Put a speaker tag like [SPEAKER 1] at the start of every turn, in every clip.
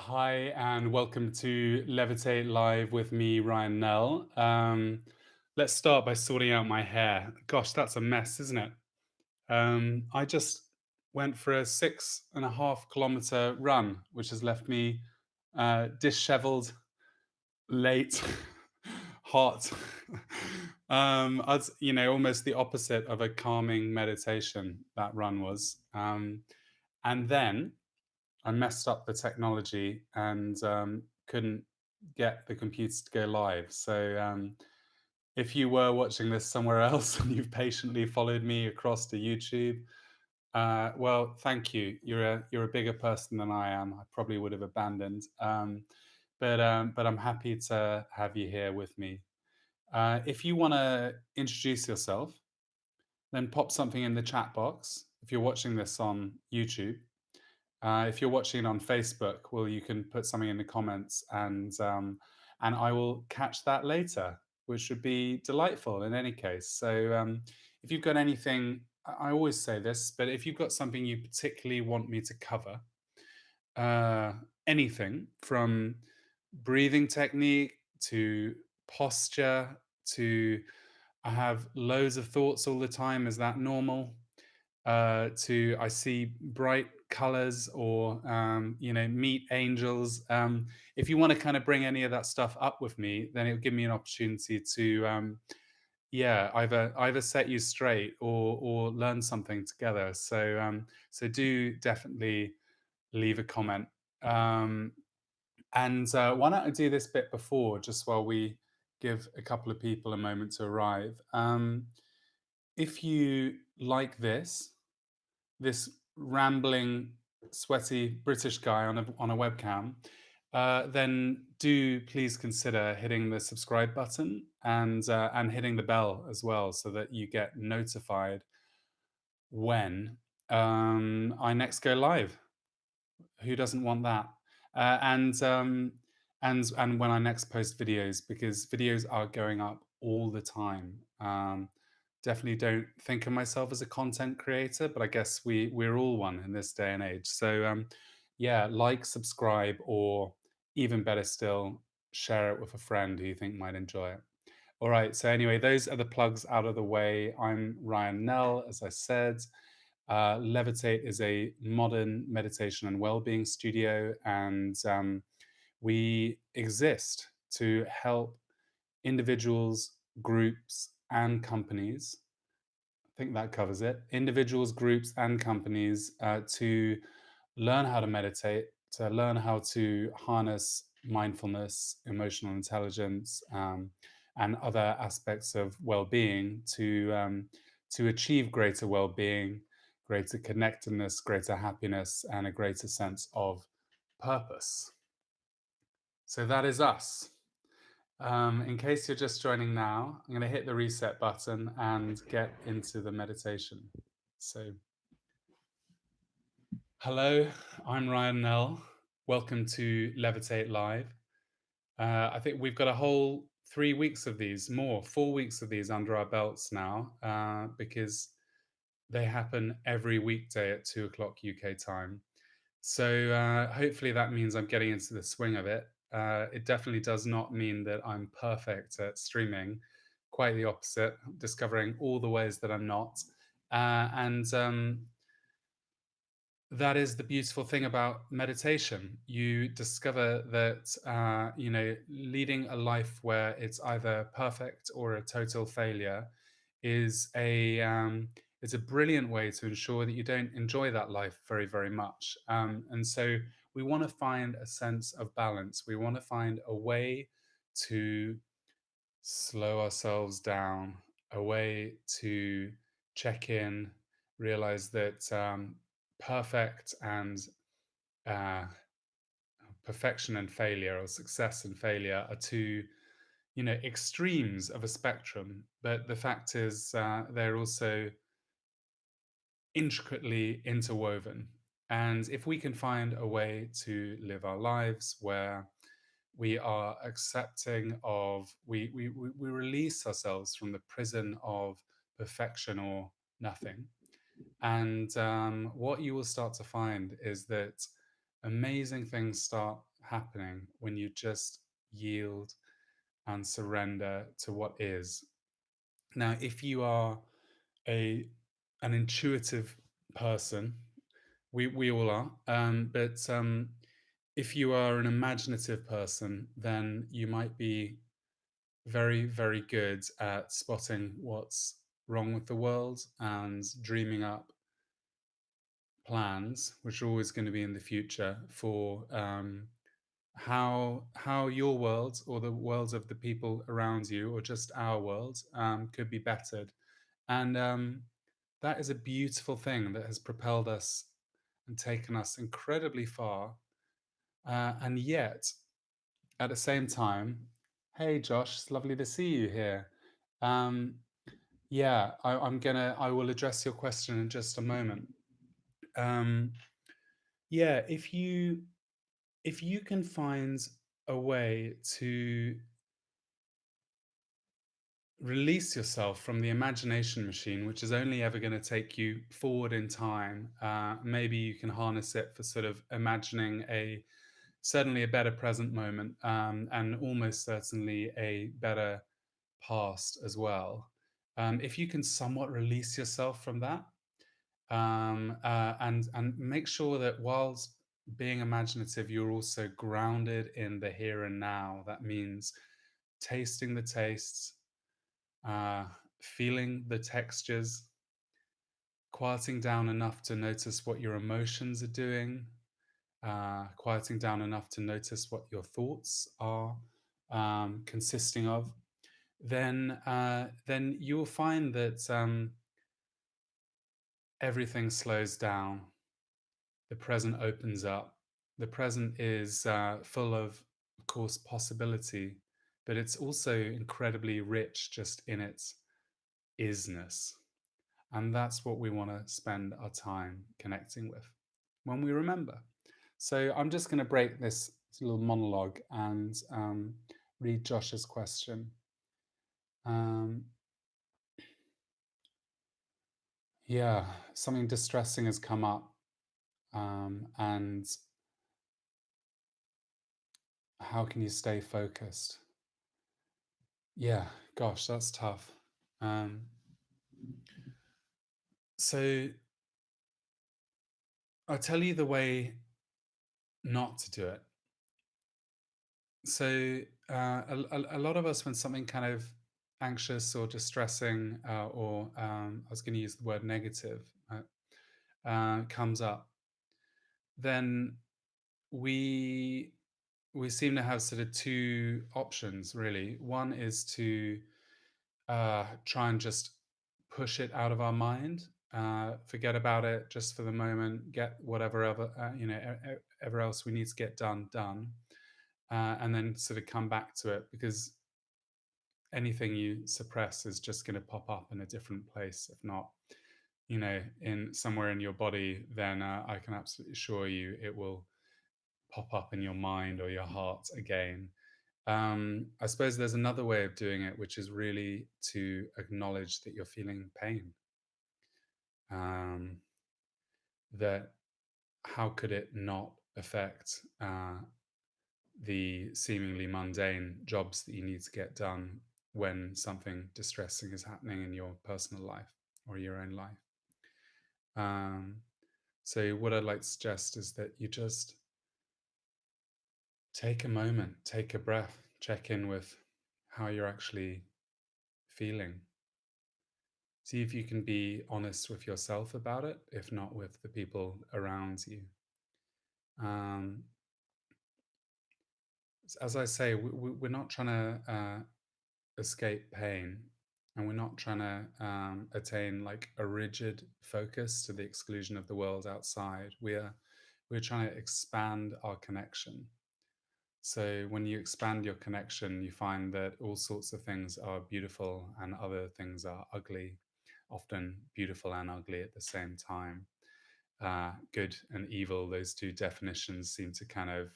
[SPEAKER 1] Hi, and welcome to Levitate Live with me, Ryan Nell. Let's start by sorting out my hair. Gosh, that's a mess, isn't it? I just went for a 6.5 kilometer run, which has left me disheveled, late, hot. Almost the opposite of a calming meditation, that run was. And then I messed up the technology and couldn't get the computer to go live. So if you were watching this somewhere else and you've patiently followed me across to YouTube, well, thank you. You're a bigger person than I am. I probably would have abandoned, but I'm happy to have you here with me. If you want to introduce yourself, then pop something in the chat box. If you're watching this on YouTube, if you're watching on Facebook, well, you can put something in the comments, and I will catch that later, which would be delightful in any case. So, if you've got anything, I always say this, but if you've got something you particularly want me to cover, uh, anything from breathing technique to posture to I have loads of thoughts all the time. Is that normal? To I see bright colors or meet angels. If you want to kind of bring any of that stuff up with me, then it'll give me an opportunity to either set you straight or learn something together. So do definitely leave a comment. Um, and Why don't I do this bit before, just while we give a couple of people a moment to arrive. If you like this rambling, sweaty British guy on a webcam, then do please consider hitting the subscribe button and hitting the bell as well, so that you get notified when I next go live. Who doesn't want that? And when I next post videos, because videos are going up all the time. Definitely don't think of myself as a content creator, but I guess we're all one in this day and age. So yeah, like, subscribe, or even better still, share it with a friend who you think might enjoy it. All right. So anyway, those are the plugs out of the way. I'm Ryan Nell, as I said. Levitate is a modern meditation and well-being studio, and we exist to help individuals, groups, and companies. I think that covers it. Individuals, groups, and companies to learn how to meditate, to learn how to harness mindfulness, emotional intelligence, and other aspects of well-being to achieve greater well-being, greater connectedness, greater happiness, and a greater sense of purpose. So that is us. In case you're just joining now, I'm going to hit the reset button and get into the meditation. So, hello, I'm Ryan Nell. Welcome to Levitate Live. I think we've got a whole 3 weeks of these, 4 weeks of these under our belts now, because they happen every weekday at 2 o'clock UK time. So hopefully that means I'm getting into the swing of it. It definitely does not mean that I'm perfect at streaming. Quite the opposite. I'm discovering all the ways that I'm not. And That is the beautiful thing about meditation. You discover that leading a life where it's either perfect or a total failure is a brilliant way to ensure that you don't enjoy that life very, very much. And so we want to find a sense of balance. We want to find a way to slow ourselves down, a way to check in, realize that perfect and uh, perfection and failure, or success and failure, are two, extremes of a spectrum. But the fact is, they're also intricately interwoven. And if we can find a way to live our lives where we are accepting of, we release ourselves from the prison of perfection or nothing. And what you will start to find is that amazing things start happening when you just yield and surrender to what is. Now, if you are a an intuitive person, we all are, but if you are an imaginative person, then you might be very, very good at spotting what's wrong with the world and dreaming up plans, which are always going to be in the future for how your world or the worlds of the people around you, or just our world, could be bettered. And that is a beautiful thing that has propelled us and taken us incredibly far. And yet, at the same time, hey Josh, it's lovely to see you here. Um, yeah, I will address your question in just a moment. Um, yeah, if you can find a way to release yourself from the imagination machine, which is only ever going to take you forward in time, maybe you can harness it for sort of imagining a certainly a better present moment, and almost certainly a better past as well. If you can somewhat release yourself from that, and make sure that whilst being imaginative, you're also grounded in the here and now. That means tasting the tastes, uh, feeling the textures, quieting down enough to notice what your emotions are doing, quieting down enough to notice what your thoughts are consisting of, then you will find that everything slows down. The present opens up. The present is full of course, possibility, but it's also incredibly rich just in its isness. And that's what we want to spend our time connecting with when we remember. So I'm just going to break this little monologue and read Josh's question. Um, yeah, something distressing has come up, and how can you stay focused? Yeah, gosh, that's tough. Um, so I'll tell you the way not to do it. So a lot of us, when something kind of anxious or distressing, or I was going to use the word negative, comes up, then we we seem to have sort of two options, really. One is to try and just push it out of our mind, forget about it just for the moment, get whatever ever ever else we need to get done, and then sort of come back to it, because anything you suppress is just going to pop up in a different place, if not in somewhere in your body. Then I can absolutely assure you it will pop up in your mind or your heart again. I suppose there's another way of doing it, which is really to acknowledge that you're feeling pain. um, that how could it not affect the seemingly mundane jobs that you need to get done when something distressing is happening in your personal life or your own life. Um, so, what I'd like to suggest is that you just take a moment, take a breath, check in with how you're actually feeling. See if you can be honest with yourself about it, if not with the people around you. Um, as I say, we're not trying to escape pain, and we're not trying to attain like a rigid focus to the exclusion of the world outside. We're trying to expand our connection. So when you expand your connection, you find that all sorts of things are beautiful and other things are ugly, often beautiful and ugly at the same time. Good and evil, those two definitions seem to kind of,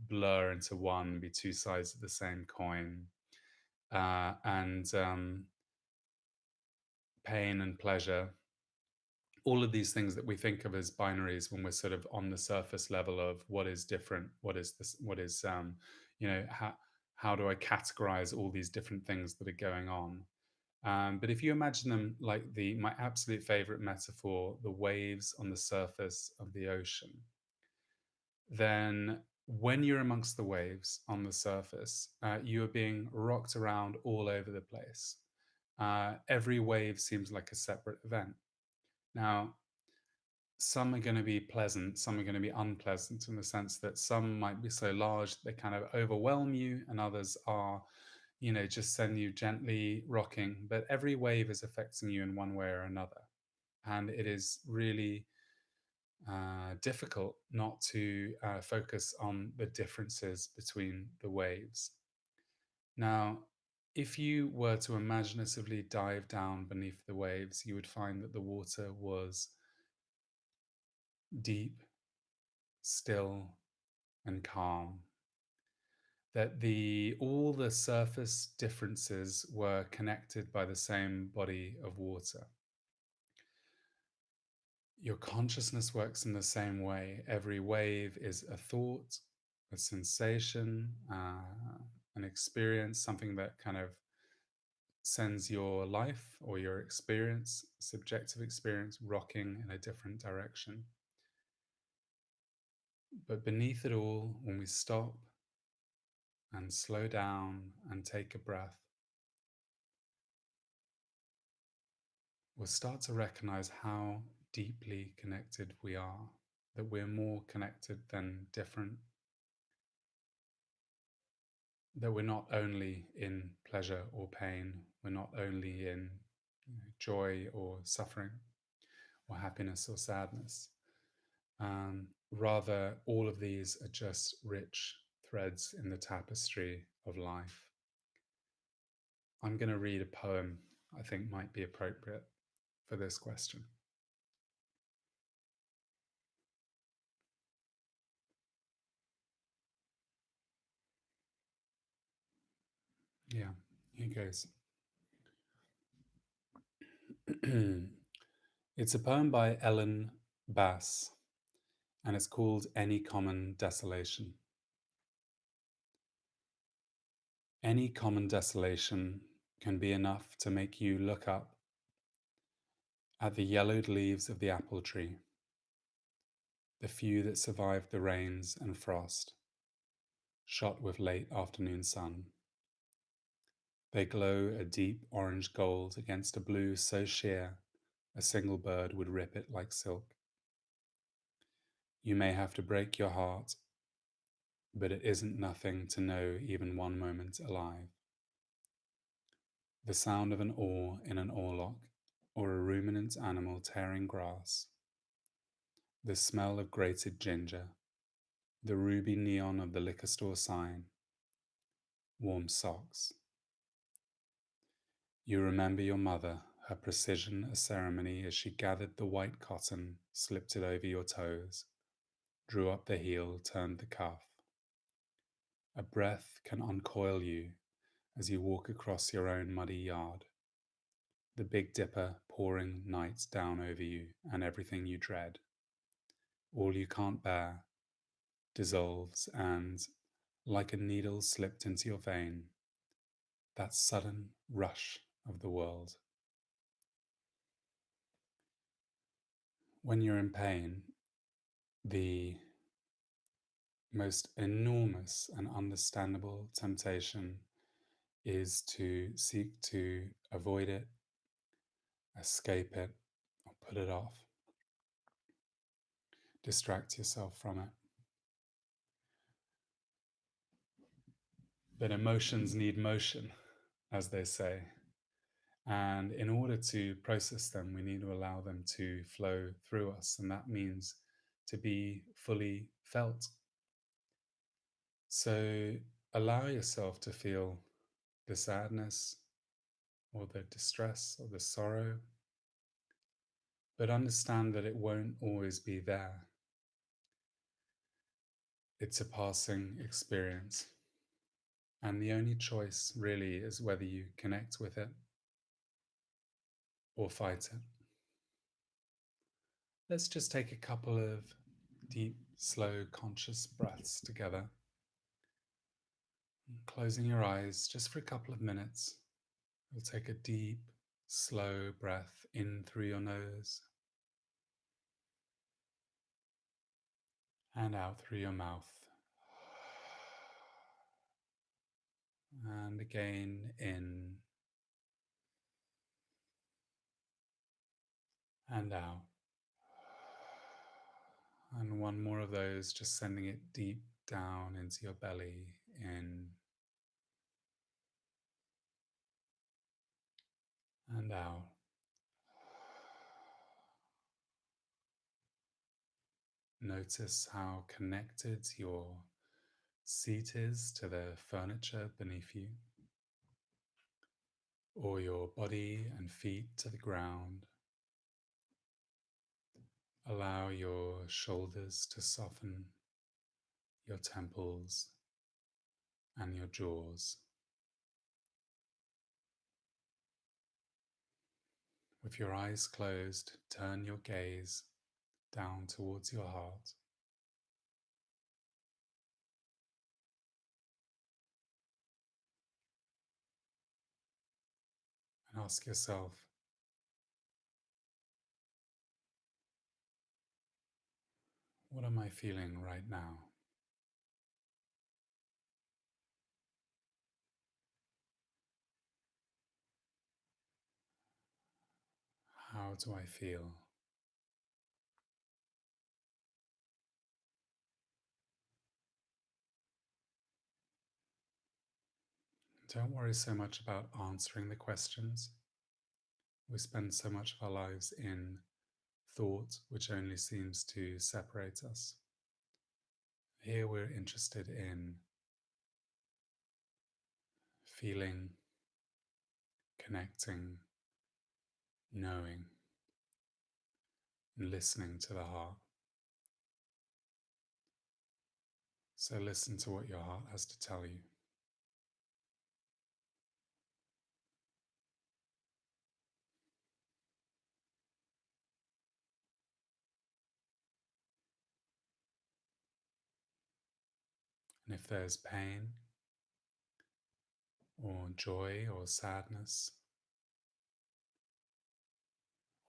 [SPEAKER 1] blur into one, be two sides of the same coin. And pain and pleasure all of these things that we think of as binaries when we're sort of on the surface level of what is different, what is this, what is, how do I categorize all these different things that are going on? But if you imagine them like my absolute favorite metaphor, the waves on the surface of the ocean, then when you're amongst the waves on the surface, you are being rocked around all over the place. Every wave seems like a separate event. Now, some are going to be pleasant, some are going to be unpleasant in the sense that some might be so large they kind of overwhelm you, and others are, just send you gently rocking. But every wave is affecting you in one way or another. And it is really difficult not to focus on the differences between the waves. Now, if you were to imaginatively dive down beneath the waves, you would find that the water was deep, still, and calm. That all the surface differences were connected by the same body of water. Your consciousness works in the same way. Every wave is a thought, a sensation, an experience, something that kind of sends your life or your experience, subjective experience, rocking in a different direction. But beneath it all, when we stop and slow down and take a breath, we'll start to recognize how deeply connected we are, that we're more connected than different, that we're not only in pleasure or pain, we're not only in joy or suffering, or happiness or sadness. Rather, all of these are just rich threads in the tapestry of life. I'm going to read a poem I think might be appropriate for this question. Yeah, here goes. It's a poem by Ellen Bass, and it's called Any Common Desolation. Any common desolation can be enough to make you look up at the yellowed leaves of the apple tree, the few that survived the rains and frost, shot with late afternoon sun. They glow a deep orange gold against a blue so sheer a single bird would rip it like silk. You may have to break your heart, but it isn't nothing to know even one moment alive. The sound of an oar in an oarlock, or a ruminant animal tearing grass, the smell of grated ginger, the ruby neon of the liquor store sign, warm socks. You remember your mother, her precision a ceremony as she gathered the white cotton, slipped it over your toes, drew up the heel, turned the cuff. A breath can uncoil you as you walk across your own muddy yard, the Big Dipper pouring night down over you and everything you dread. All you can't bear dissolves and, like a needle slipped into your vein, that sudden rush of the world. When you're in pain, the most enormous and understandable temptation is to seek to avoid it, escape it, or put it off. Distract yourself from it. But emotions need motion, as they say. And in order to process them, we need to allow them to flow through us. And that means to be fully felt. So allow yourself to feel the sadness or the distress or the sorrow, but understand that it won't always be there. It's a passing experience. And the only choice really is whether you connect with it or fight it. Let's just take a couple of deep, slow, conscious breaths together. Closing your eyes just for a couple of minutes. You'll take a deep, slow breath in through your nose and out through your mouth. And again, in and out. And one more of those, just sending it deep down into your belly, in and out. Notice how connected your seat is to the furniture beneath you, or your body and feet to the ground. Allow your shoulders to soften, your temples, and your jaws. With your eyes closed, turn your gaze down towards your heart and ask yourself, what am I feeling right now? How do I feel? Don't worry so much about answering the questions. We spend so much of our lives in thought, which only seems to separate us. Here we're interested in feeling, connecting, knowing, and listening to the heart. So listen to what your heart has to tell you. And if there's pain or joy or sadness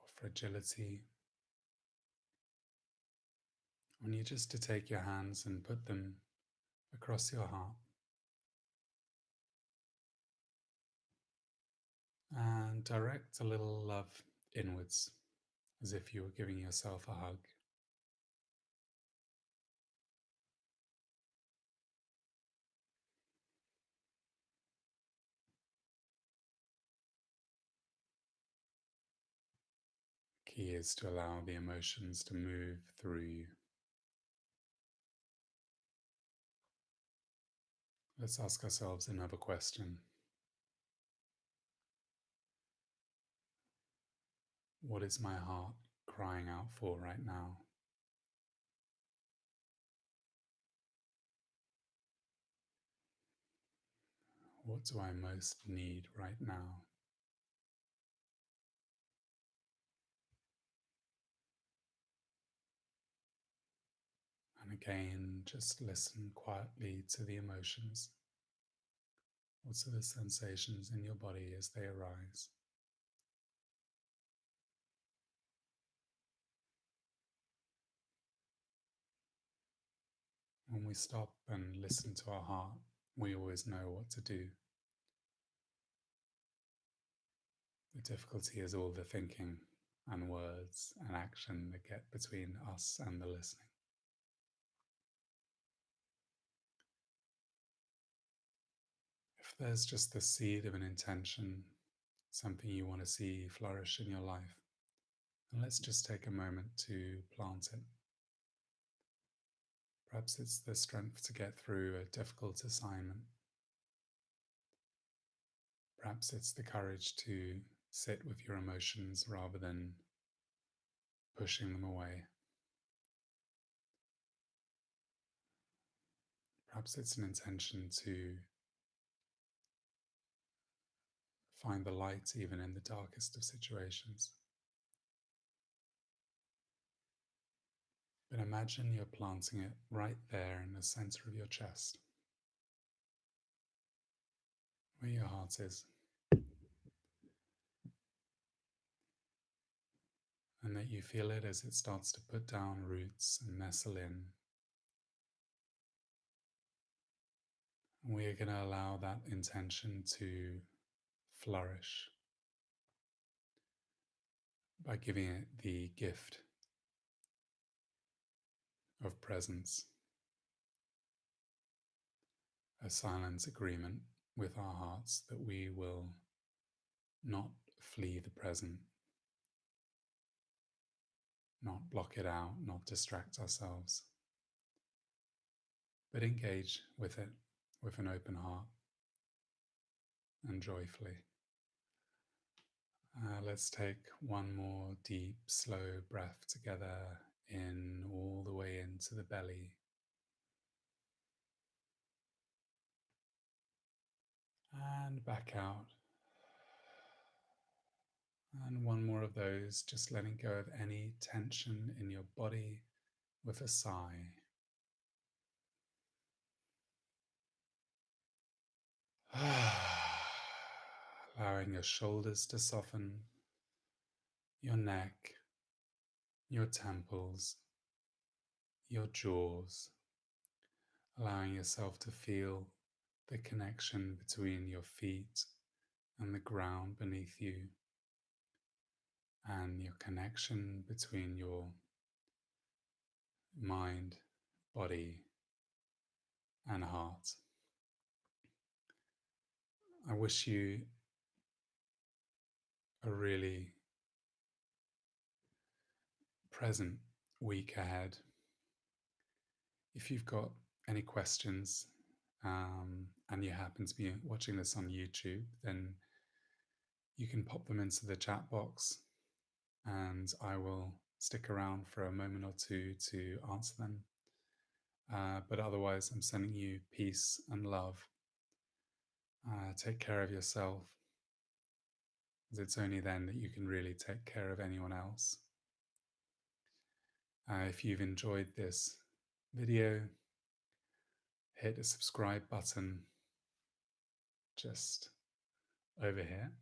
[SPEAKER 1] or fragility, I want you just to take your hands and put them across your heart and direct a little love inwards as if you were giving yourself a hug. Key is to allow the emotions to move through you. Let's ask ourselves another question. What is my heart crying out for right now? What do I most need right now? And again, just listen quietly to the emotions. What are the sensations in your body as they arise? When we stop and listen to our heart, we always know what to do. The difficulty is all the thinking and words and action that get between us and the listening. If there's just the seed of an intention, something you want to see flourish in your life, then let's just take a moment to plant it. Perhaps it's the strength to get through a difficult assignment. Perhaps it's the courage to sit with your emotions rather than pushing them away. Perhaps it's an intention to find the light even in the darkest of situations. But imagine you're planting it right there in the center of your chest, where your heart is, and that you feel it as it starts to put down roots and nestle in. And we are going to allow that intention to flourish by giving it the gift of presence, a silent agreement with our hearts that we will not flee the present, not block it out, not distract ourselves, but engage with it with an open heart and joyfully. Let's take one more deep, slow breath together in all the way into the belly. And back out. And one more of those, just letting go of any tension in your body with a sigh. Allowing your shoulders to soften, your neck, your temples, your jaws, allowing yourself to feel the connection between your feet and the ground beneath you, and your connection between your mind, body, and heart. I wish you a really present week ahead. If you've got any questions and you happen to be watching this on YouTube, then you can pop them into the chat box and I will stick around for a moment or two to answer them. But otherwise, I'm sending you peace and love. Take care of yourself, as it's only then that you can really take care of anyone else. If you've enjoyed this video, hit the subscribe button just over here.